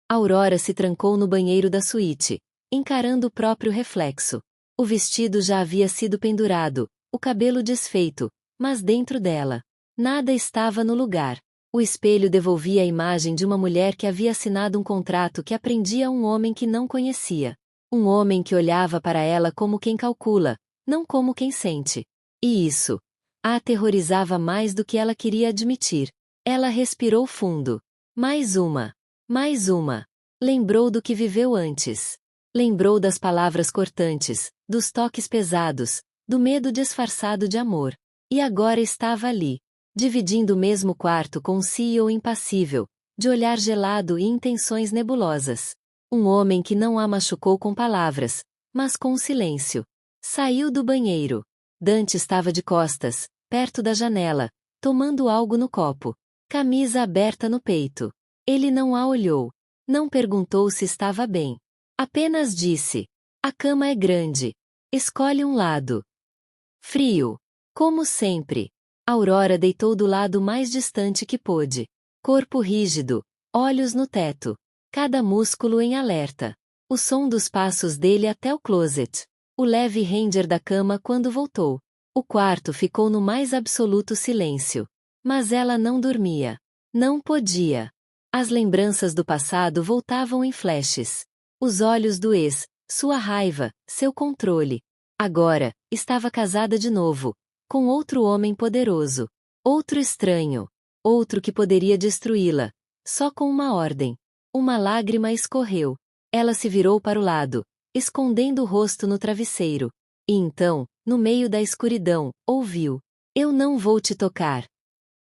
Aurora se trancou no banheiro da suíte, encarando o próprio reflexo. O vestido já havia sido pendurado, o cabelo desfeito, mas dentro dela, nada estava no lugar. O espelho devolvia a imagem de uma mulher que havia assinado um contrato que aprendia a um homem que não conhecia. Um homem que olhava para ela como quem calcula, não como quem sente. E isso a aterrorizava mais do que ela queria admitir. Ela respirou fundo. Mais uma. Mais uma. Lembrou do que viveu antes. Lembrou das palavras cortantes, dos toques pesados, do medo disfarçado de amor. E agora estava ali, dividindo o mesmo quarto com um CEO impassível, de olhar gelado e intenções nebulosas. Um homem que não a machucou com palavras, mas com silêncio. Saiu do banheiro. Dante estava de costas, perto da janela, tomando algo no copo. Camisa aberta no peito. Ele não a olhou. Não perguntou se estava bem. Apenas disse: a cama é grande. Escolhe um lado. Frio. Como sempre. Aurora deitou do lado mais distante que pôde. Corpo rígido, olhos no teto. Cada músculo em alerta. O som dos passos dele até o closet. O leve ranger da cama quando voltou. O quarto ficou no mais absoluto silêncio. Mas ela não dormia. Não podia. As lembranças do passado voltavam em flashes. Os olhos do ex, sua raiva, seu controle. Agora, estava casada de novo, com outro homem poderoso. Outro estranho. Outro que poderia destruí-la. Só com uma ordem. Uma lágrima escorreu. Ela se virou para o lado, escondendo o rosto no travesseiro. E então, no meio da escuridão, ouviu: eu não vou te tocar.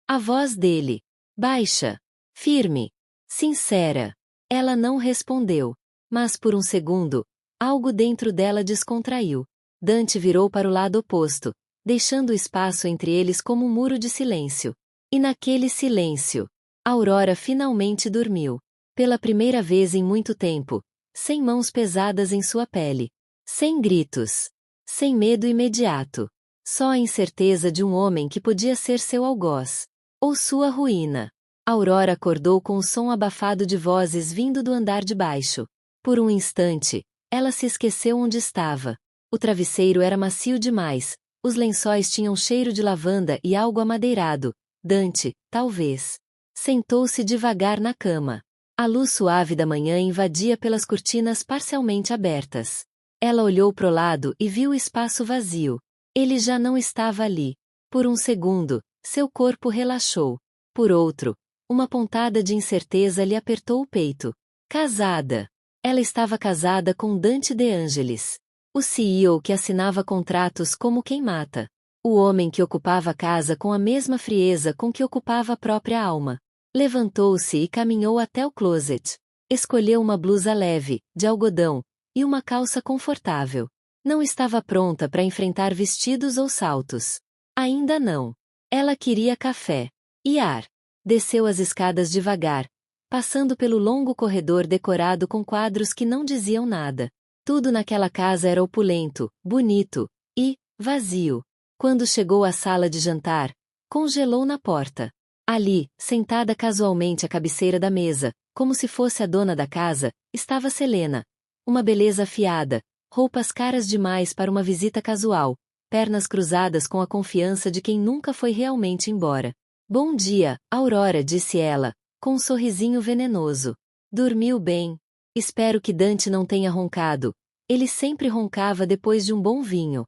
A voz dele. Baixa. Firme. Sincera. Ela não respondeu. Mas por um segundo, algo dentro dela descontraiu. Dante virou para o lado oposto, deixando espaço entre eles como um muro de silêncio. E naquele silêncio, Aurora finalmente dormiu. Pela primeira vez em muito tempo, sem mãos pesadas em sua pele. Sem gritos. Sem medo imediato. Só a incerteza de um homem que podia ser seu algoz. Ou sua ruína. Aurora acordou com o som abafado de vozes vindo do andar de baixo. Por um instante, ela se esqueceu onde estava. O travesseiro era macio demais, os lençóis tinham cheiro de lavanda e algo amadeirado. Dante, talvez. Sentou-se devagar na cama. A luz suave da manhã invadia pelas cortinas parcialmente abertas. Ela olhou pro lado e viu o espaço vazio. Ele já não estava ali. Por um segundo, seu corpo relaxou. Por outro, uma pontada de incerteza lhe apertou o peito. Casada. Ela estava casada com Dante De Angelis. O CEO que assinava contratos como quem mata. O homem que ocupava a casa com a mesma frieza com que ocupava a própria alma. Levantou-se e caminhou até o closet. Escolheu uma blusa leve, de algodão, e uma calça confortável. Não estava pronta para enfrentar vestidos ou saltos. Ainda não. Ela queria café. E ar. Desceu as escadas devagar, passando pelo longo corredor decorado com quadros que não diziam nada. Tudo naquela casa era opulento, bonito e vazio. Quando chegou à sala de jantar, congelou na porta. Ali, sentada casualmente à cabeceira da mesa, como se fosse a dona da casa, estava Selena. Uma beleza afiada, roupas caras demais para uma visita casual, pernas cruzadas com a confiança de quem nunca foi realmente embora. Bom dia, Aurora, disse ela, com um sorrisinho venenoso. Dormiu bem? Espero que Dante não tenha roncado. Ele sempre roncava depois de um bom vinho.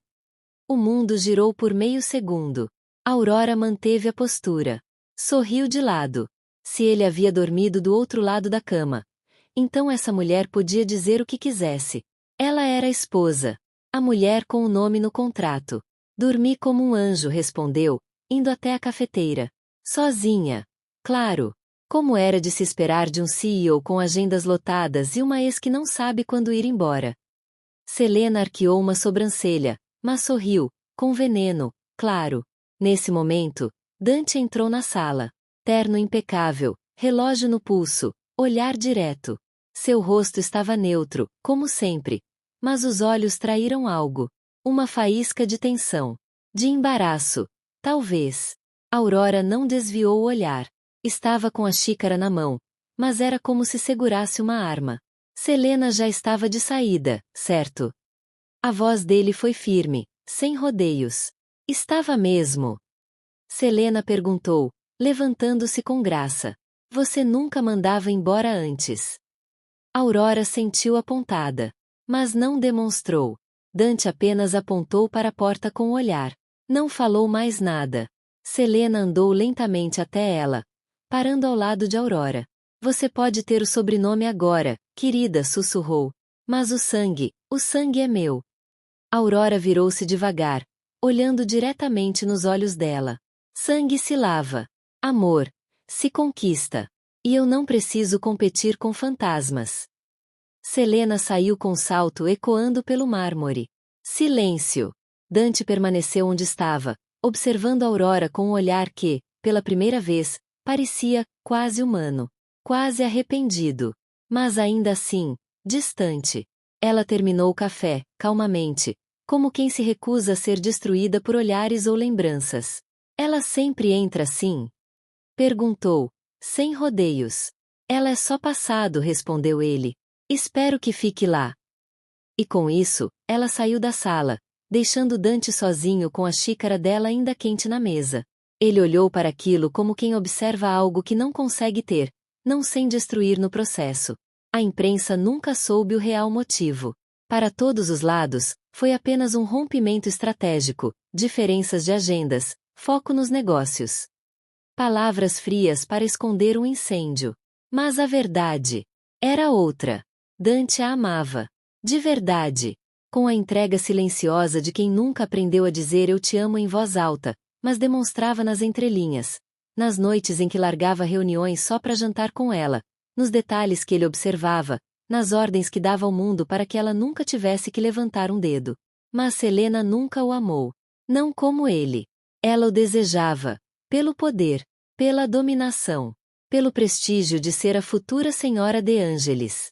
O mundo girou por meio segundo. Aurora manteve a postura. Sorriu de lado. Se ele havia dormido do outro lado da cama, então essa mulher podia dizer o que quisesse. Ela era a esposa. A mulher com o nome no contrato. Dormi como um anjo, respondeu, indo até a cafeteira. Sozinha. Claro. Como era de se esperar de um CEO com agendas lotadas e uma ex que não sabe quando ir embora. Selena arqueou uma sobrancelha, mas sorriu, com veneno, claro. Nesse momento, Dante entrou na sala. Terno impecável, relógio no pulso, olhar direto. Seu rosto estava neutro, como sempre. Mas os olhos traíram algo. Uma faísca de tensão. De embaraço. Talvez. Aurora não desviou o olhar. Estava com a xícara na mão, mas era como se segurasse uma arma. Selena já estava de saída, certo? A voz dele foi firme, sem rodeios. Estava mesmo? Selena perguntou, levantando-se com graça. Você nunca mandava embora antes. Aurora sentiu a pontada, mas não demonstrou. Dante apenas apontou para a porta com o olhar. Não falou mais nada. Selena andou lentamente até ela, parando ao lado de Aurora. Você pode ter o sobrenome agora, querida, sussurrou. Mas o sangue é meu. Aurora virou-se devagar, olhando diretamente nos olhos dela. Sangue se lava. Amor se conquista. E eu não preciso competir com fantasmas. Selena saiu com salto ecoando pelo mármore. Silêncio. Dante permaneceu onde estava, observando Aurora com um olhar que, pela primeira vez, parecia quase humano. Quase arrependido. Mas ainda assim, distante. Ela terminou o café, calmamente, como quem se recusa a ser destruída por olhares ou lembranças. Ela sempre entra assim? Perguntou, sem rodeios. Ela é só passado, respondeu ele. Espero que fique lá. E com isso, ela saiu da sala, deixando Dante sozinho com a xícara dela ainda quente na mesa. Ele olhou para aquilo como quem observa algo que não consegue ter, não sem destruir no processo. A imprensa nunca soube o real motivo. Para todos os lados, foi apenas um rompimento estratégico, diferenças de agendas, foco nos negócios. Palavras frias para esconder um incêndio. Mas a verdade era outra. Dante a amava. De verdade. Com a entrega silenciosa de quem nunca aprendeu a dizer eu te amo em voz alta, mas demonstrava nas entrelinhas. Nas noites em que largava reuniões só para jantar com ela, nos detalhes que ele observava, nas ordens que dava ao mundo para que ela nunca tivesse que levantar um dedo. Mas Selena nunca o amou. Não como ele. Ela o desejava. Pelo poder. Pela dominação. Pelo prestígio de ser a futura Senhora de Angelis.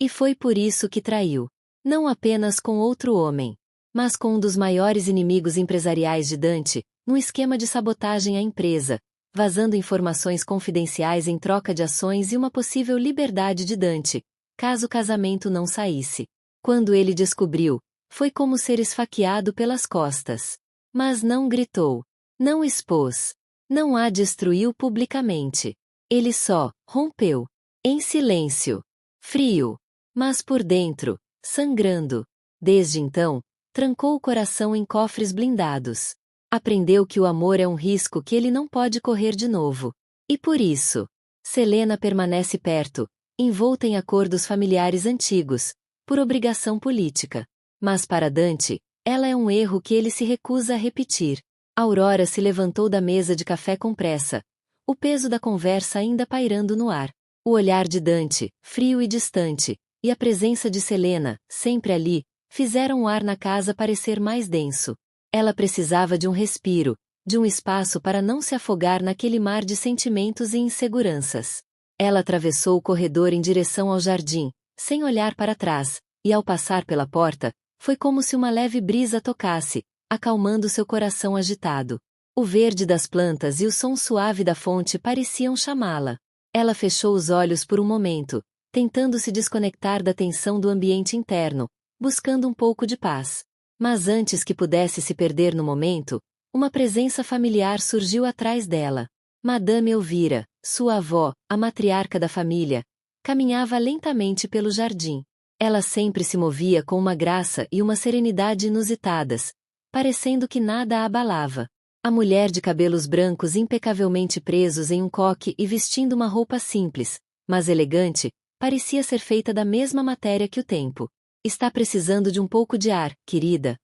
E foi por isso que traiu. Não apenas com outro homem, mas com um dos maiores inimigos empresariais de Dante, num esquema de sabotagem à empresa, vazando informações confidenciais em troca de ações e uma possível liberdade de Dante, caso o casamento não saísse. Quando ele descobriu, foi como ser esfaqueado pelas costas. Mas não gritou. Não expôs. Não a destruiu publicamente. Ele só rompeu. Em silêncio. Frio. Mas por dentro, sangrando. Desde então, trancou o coração em cofres blindados. Aprendeu que o amor é um risco que ele não pode correr de novo. E por isso, Selena permanece perto, envolta em acordos familiares antigos, por obrigação política. Mas para Dante, ela é um erro que ele se recusa a repetir. Aurora se levantou da mesa de café com pressa, o peso da conversa ainda pairando no ar. O olhar de Dante, frio e distante, e a presença de Selena, sempre ali, fizeram o ar na casa parecer mais denso. Ela precisava de um respiro, de um espaço para não se afogar naquele mar de sentimentos e inseguranças. Ela atravessou o corredor em direção ao jardim, sem olhar para trás, e ao passar pela porta, foi como se uma leve brisa tocasse, acalmando seu coração agitado. O verde das plantas e o som suave da fonte pareciam chamá-la. Ela fechou os olhos por um momento, tentando se desconectar da tensão do ambiente interno, buscando um pouco de paz. Mas antes que pudesse se perder no momento, uma presença familiar surgiu atrás dela. Madame Elvira, sua avó, a matriarca da família, caminhava lentamente pelo jardim. Ela sempre se movia com uma graça e uma serenidade inusitadas, parecendo que nada a abalava. A mulher de cabelos brancos impecavelmente presos em um coque e vestindo uma roupa simples, mas elegante, parecia ser feita da mesma matéria que o tempo. Está precisando de um pouco de ar, querida?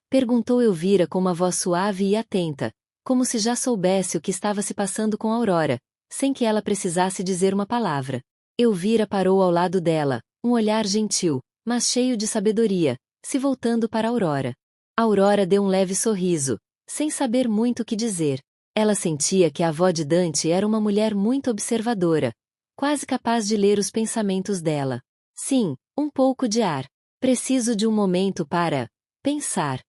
Perguntou Elvira com uma voz suave e atenta, como se já soubesse o que estava se passando com Aurora, sem que ela precisasse dizer uma palavra. Elvira parou ao lado dela, um olhar gentil, mas cheio de sabedoria, se voltando para Aurora. Aurora deu um leve sorriso, sem saber muito o que dizer. Ela sentia que a avó de Dante era uma mulher muito observadora, quase capaz de ler os pensamentos dela. Sim, um pouco de ar. Preciso de um momento para pensar.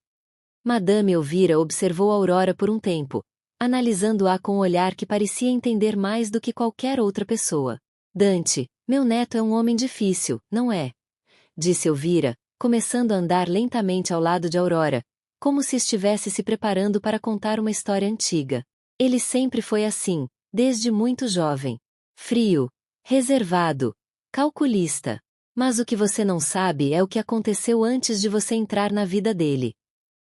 Madame Elvira observou Aurora por um tempo, analisando-a com um olhar que parecia entender mais do que qualquer outra pessoa. Dante, meu neto é um homem difícil, não é? Disse Elvira, começando a andar lentamente ao lado de Aurora, como se estivesse se preparando para contar uma história antiga. Ele sempre foi assim, desde muito jovem. Frio, reservado, calculista. Mas o que você não sabe é o que aconteceu antes de você entrar na vida dele.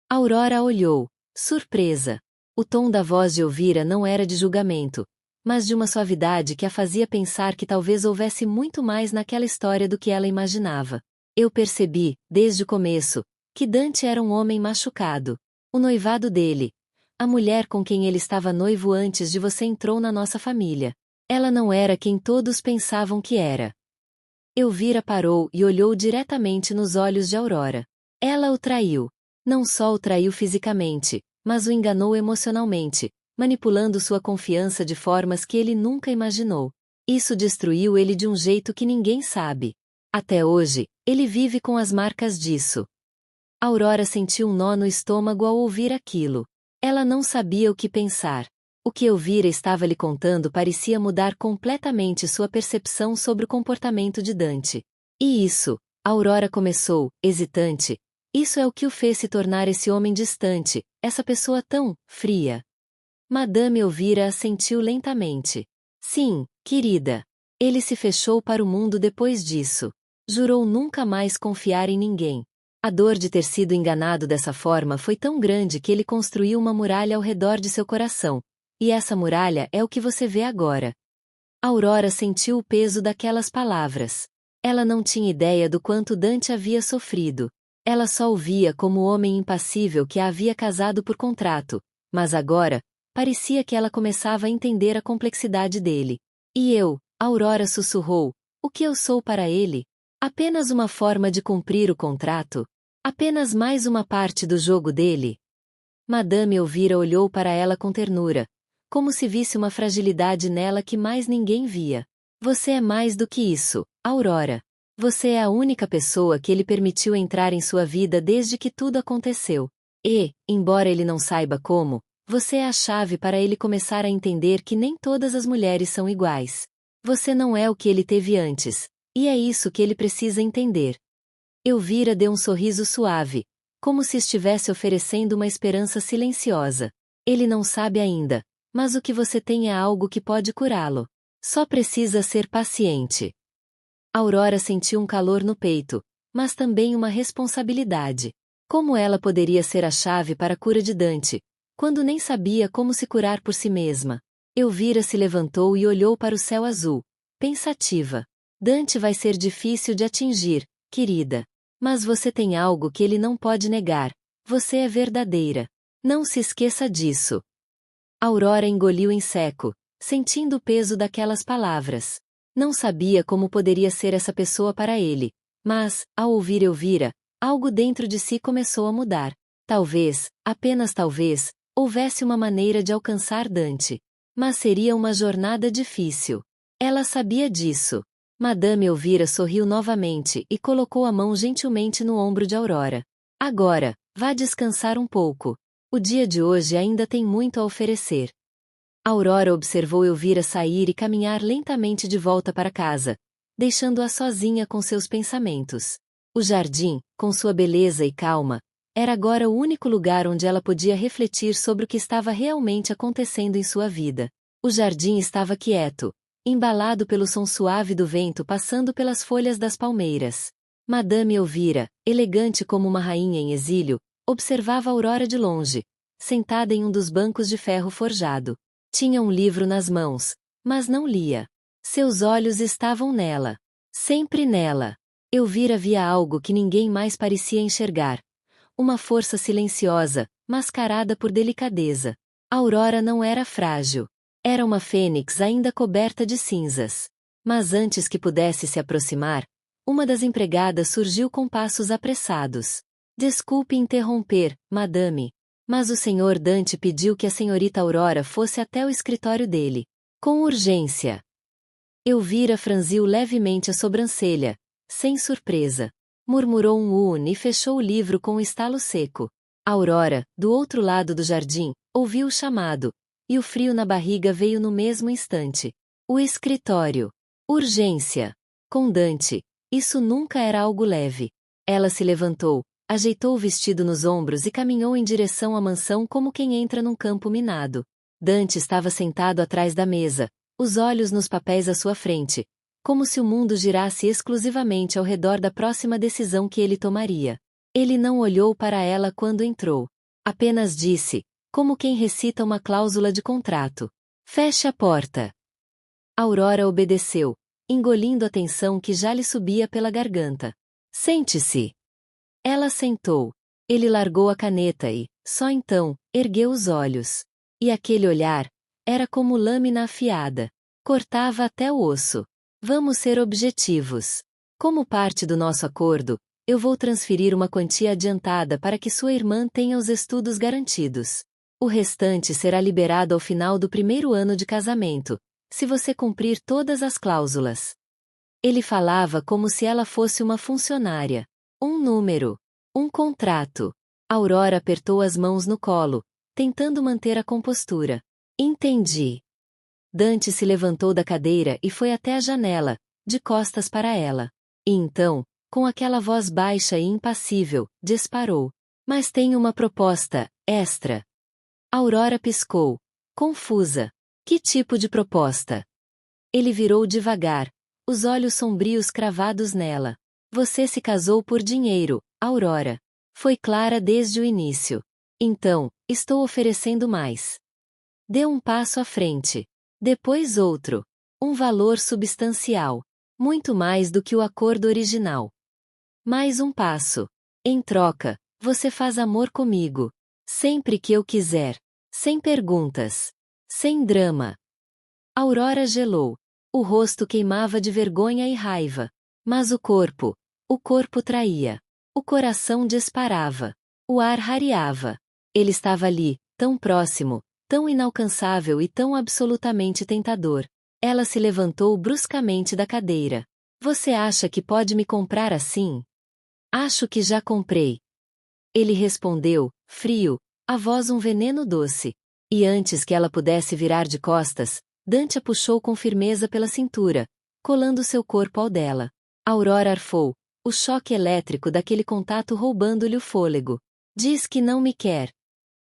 Aurora olhou, surpresa. O tom da voz de Elvira não era de julgamento, mas de uma suavidade que a fazia pensar que talvez houvesse muito mais naquela história do que ela imaginava. Eu percebi, desde o começo, que Dante era um homem machucado. O noivado dele, a mulher com quem ele estava noivo antes de você entrou na nossa família. Ela não era quem todos pensavam que era. Elvira parou e olhou diretamente nos olhos de Aurora. Ela o traiu. Não só o traiu fisicamente, mas o enganou emocionalmente, manipulando sua confiança de formas que ele nunca imaginou. Isso destruiu ele de um jeito que ninguém sabe. Até hoje, ele vive com as marcas disso. Aurora sentiu um nó no estômago ao ouvir aquilo. Ela não sabia o que pensar. O que Elvira estava lhe contando parecia mudar completamente sua percepção sobre o comportamento de Dante. E isso, Aurora começou, hesitante, isso é o que o fez se tornar esse homem distante, essa pessoa tão fria. Madame Elvira assentiu lentamente. Sim, querida. Ele se fechou para o mundo depois disso. Jurou nunca mais confiar em ninguém. A dor de ter sido enganado dessa forma foi tão grande que ele construiu uma muralha ao redor de seu coração. E essa muralha é o que você vê agora. Aurora sentiu o peso daquelas palavras. Ela não tinha ideia do quanto Dante havia sofrido. Ela só o via como o homem impassível que a havia casado por contrato, mas agora, parecia que ela começava a entender a complexidade dele. E eu, Aurora sussurrou, o que eu sou para ele? Apenas uma forma de cumprir o contrato? Apenas mais uma parte do jogo dele? Madame Elvira olhou para ela com ternura, como se visse uma fragilidade nela que mais ninguém via. Você é mais do que isso, Aurora. Você é a única pessoa que ele permitiu entrar em sua vida desde que tudo aconteceu. E, embora ele não saiba como, você é a chave para ele começar a entender que nem todas as mulheres são iguais. Você não é o que ele teve antes, e é isso que ele precisa entender. Elvira deu um sorriso suave, como se estivesse oferecendo uma esperança silenciosa. Ele não sabe ainda, mas o que você tem é algo que pode curá-lo. Só precisa ser paciente. Aurora sentiu um calor no peito, mas também uma responsabilidade. Como ela poderia ser a chave para a cura de Dante, quando nem sabia como se curar por si mesma? Elvira se levantou e olhou para o céu azul, pensativa. Dante vai ser difícil de atingir, querida. Mas você tem algo que ele não pode negar. Você é verdadeira. Não se esqueça disso. Aurora engoliu em seco, sentindo o peso daquelas palavras. Não sabia como poderia ser essa pessoa para ele, mas, ao ouvir Elvira, algo dentro de si começou a mudar. Talvez, apenas talvez, houvesse uma maneira de alcançar Dante. Mas seria uma jornada difícil. Ela sabia disso. Madame Elvira sorriu novamente e colocou a mão gentilmente no ombro de Aurora. Agora, vá descansar um pouco. O dia de hoje ainda tem muito a oferecer. Aurora observou Elvira sair e caminhar lentamente de volta para casa, deixando-a sozinha com seus pensamentos. O jardim, com sua beleza e calma, era agora o único lugar onde ela podia refletir sobre o que estava realmente acontecendo em sua vida. O jardim estava quieto, embalado pelo som suave do vento passando pelas folhas das palmeiras. Madame Elvira, elegante como uma rainha em exílio, observava Aurora de longe, sentada em um dos bancos de ferro forjado. Tinha um livro nas mãos, mas não lia. Seus olhos estavam nela. Sempre nela. Elvira via algo que ninguém mais parecia enxergar. Uma força silenciosa, mascarada por delicadeza. Aurora não era frágil. Era uma fênix ainda coberta de cinzas. Mas antes que pudesse se aproximar, uma das empregadas surgiu com passos apressados. Desculpe interromper, madame. Mas o senhor Dante pediu que a senhorita Aurora fosse até o escritório dele. Com urgência. Elvira franziu levemente a sobrancelha, sem surpresa. Murmurou um e fechou o livro com um estalo seco. Aurora, do outro lado do jardim, ouviu o chamado, e o frio na barriga veio no mesmo instante. O escritório. Urgência. Com Dante, isso nunca era algo leve. Ela se levantou, ajeitou o vestido nos ombros e caminhou em direção à mansão como quem entra num campo minado. Dante estava sentado atrás da mesa, os olhos nos papéis à sua frente, como se o mundo girasse exclusivamente ao redor da próxima decisão que ele tomaria. Ele não olhou para ela quando entrou. Apenas disse, como quem recita uma cláusula de contrato: "Feche a porta." Aurora obedeceu, engolindo a tensão que já lhe subia pela garganta. "Sente-se." Ela sentou. Ele largou a caneta e, só então, ergueu os olhos. E aquele olhar era como lâmina afiada. Cortava até o osso. "Vamos ser objetivos. Como parte do nosso acordo, eu vou transferir uma quantia adiantada para que sua irmã tenha os estudos garantidos. O restante será liberado ao final do primeiro ano de casamento, se você cumprir todas as cláusulas." Ele falava como se ela fosse uma funcionária. Um número. Um contrato. Aurora apertou as mãos no colo, tentando manter a compostura. "Entendi." Dante se levantou da cadeira e foi até a janela, de costas para ela. E então, com aquela voz baixa e impassível, disparou: "Mas tenho uma proposta, extra." Aurora piscou, confusa. Que tipo de proposta? Ele virou devagar, os olhos sombrios cravados nela. "Você se casou por dinheiro, Aurora. Foi clara desde o início. Então, estou oferecendo mais." Deu um passo à frente. Depois outro. Um valor substancial. Muito mais do que o acordo original. Mais um passo. "Em troca, você faz amor comigo. Sempre que eu quiser. Sem perguntas. Sem drama." Aurora gelou. O rosto queimava de vergonha e raiva. Mas o corpo traía. O coração disparava. O ar rareava. Ele estava ali, tão próximo, tão inalcançável e tão absolutamente tentador. Ela se levantou bruscamente da cadeira. "Você acha que pode me comprar assim?" "Acho que já comprei." Ele respondeu, frio, a voz um veneno doce. E antes que ela pudesse virar de costas, Dante a puxou com firmeza pela cintura, colando seu corpo ao dela. Aurora arfou, o choque elétrico daquele contato roubando-lhe o fôlego. "Diz que não me quer."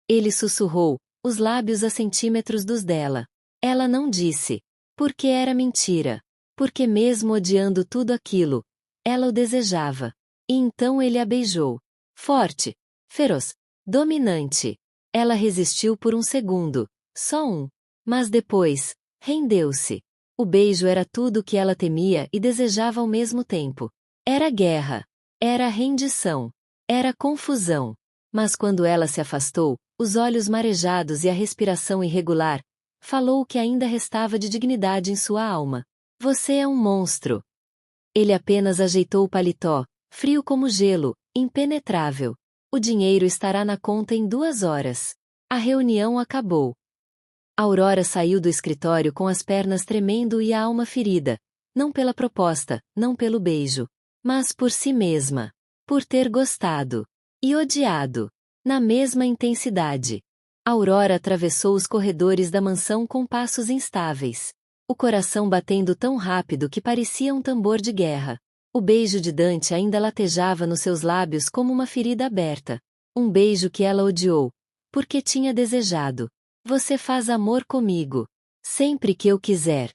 Ele sussurrou, os lábios a centímetros dos dela. Ela não disse. Porque era mentira. Porque mesmo odiando tudo aquilo, ela o desejava. E então ele a beijou. Forte, feroz, dominante. Ela resistiu por um segundo, só um. Mas depois, rendeu-se. O beijo era tudo o que ela temia e desejava ao mesmo tempo. Era guerra. Era rendição. Era confusão. Mas quando ela se afastou, os olhos marejados e a respiração irregular, falou o que ainda restava de dignidade em sua alma. "Você é um monstro." Ele apenas ajeitou o paletó, frio como gelo, impenetrável. "O dinheiro estará na conta em 2 horas." A reunião acabou. Aurora saiu do escritório com as pernas tremendo e a alma ferida, não pela proposta, não pelo beijo, mas por si mesma. Por ter gostado. E odiado. Na mesma intensidade. Aurora atravessou os corredores da mansão com passos instáveis. O coração batendo tão rápido que parecia um tambor de guerra. O beijo de Dante ainda latejava nos seus lábios como uma ferida aberta. Um beijo que ela odiou. Porque tinha desejado. "Você faz amor comigo. Sempre que eu quiser."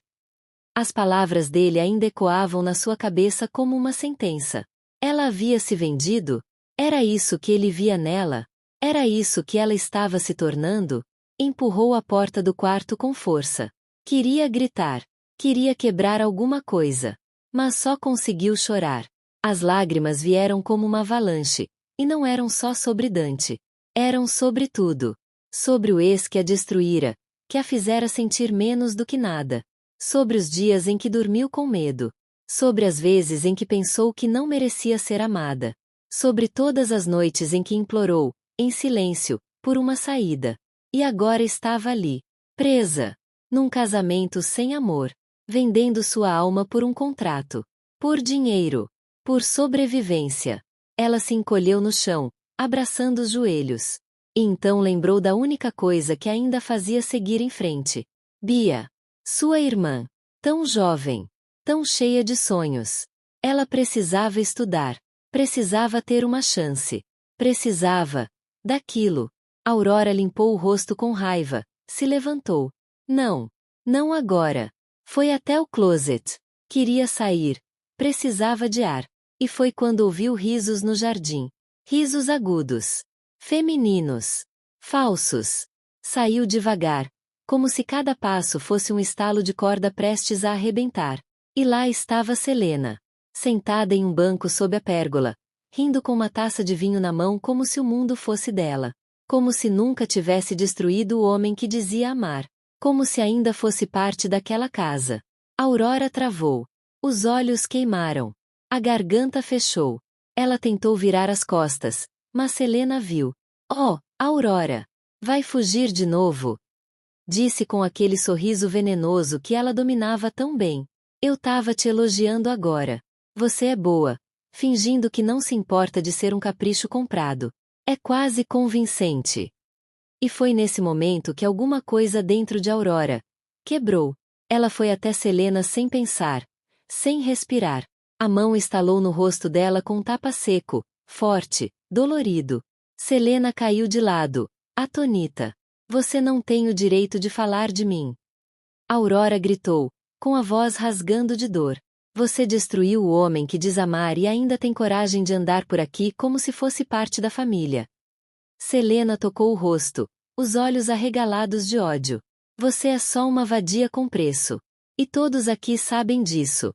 As palavras dele ainda ecoavam na sua cabeça como uma sentença. Ela havia se vendido? Era isso que ele via nela? Era isso que ela estava se tornando? Empurrou a porta do quarto com força. Queria gritar. Queria quebrar alguma coisa. Mas só conseguiu chorar. As lágrimas vieram como uma avalanche. E não eram só sobre Dante. Eram sobre tudo. Sobre o ex que a destruíra, que a fizera sentir menos do que nada. Sobre os dias em que dormiu com medo. Sobre as vezes em que pensou que não merecia ser amada. Sobre todas as noites em que implorou, em silêncio, por uma saída. E agora estava ali, presa, num casamento sem amor, vendendo sua alma por um contrato. Por dinheiro. Por sobrevivência. Ela se encolheu no chão, abraçando os joelhos. E então lembrou da única coisa que ainda fazia seguir em frente. Bia. Sua irmã. Tão jovem. tão cheia de sonhos. Ela precisava estudar. Precisava ter uma chance. Precisava daquilo. Aurora limpou o rosto com raiva, se levantou. Não. Não agora. Foi até o closet. Queria sair. Precisava de ar. E foi quando ouviu risos no jardim. Risos agudos. Femininos. Falsos. Saiu devagar, como se cada passo fosse um estalo de corda prestes a arrebentar. E lá estava Selena, sentada em um banco sob a pérgola, rindo com uma taça de vinho na mão como se o mundo fosse dela. Como se nunca tivesse destruído o homem que dizia amar. Como se ainda fosse parte daquela casa. Aurora travou. Os olhos queimaram. A garganta fechou. Ela tentou virar as costas, mas Selena viu. Oh, Aurora! Vai fugir de novo? Disse com aquele sorriso venenoso que ela dominava tão bem. Eu tava te elogiando agora. Você é boa, fingindo que não se importa de ser um capricho comprado. É quase convincente. E foi nesse momento que alguma coisa dentro de Aurora quebrou. Ela foi até Selena sem pensar, sem respirar. A mão estalou no rosto dela com um tapa seco, forte, dolorido. Selena caiu de lado, atônita. Você não tem o direito de falar de mim. Aurora gritou, com a voz rasgando de dor. Você destruiu o homem que diz amar e ainda tem coragem de andar por aqui como se fosse parte da família. Selena tocou o rosto, os olhos arregalados de ódio. Você é só uma vadia com preço. E todos aqui sabem disso.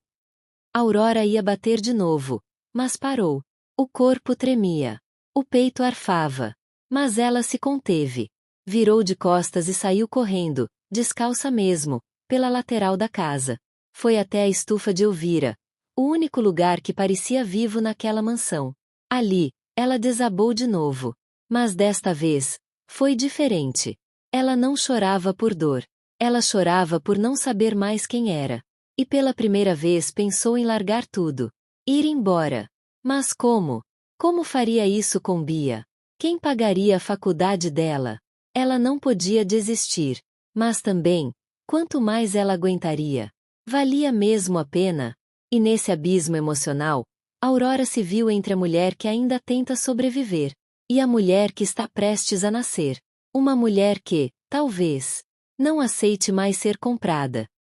Aurora ia bater de novo, mas parou. O corpo tremia. O peito arfava. Mas ela se conteve. Virou de costas e saiu correndo, descalça mesmo, pela lateral da casa. Foi até a estufa de Elvira, o único lugar que parecia vivo naquela mansão. Ali, ela desabou de novo. Mas desta vez, foi diferente. Ela não chorava por dor. Ela chorava por não saber mais quem era. E pela primeira vez pensou em largar tudo. Ir embora. Mas como? Como faria isso com Bia? Quem pagaria a faculdade dela? Ela não podia desistir. Mas também, quanto mais ela aguentaria? Valia mesmo a pena? E nesse abismo emocional, Aurora se viu entre a mulher que ainda tenta sobreviver e a mulher que está prestes a nascer. Uma mulher que, talvez, não aceite mais ser comprada.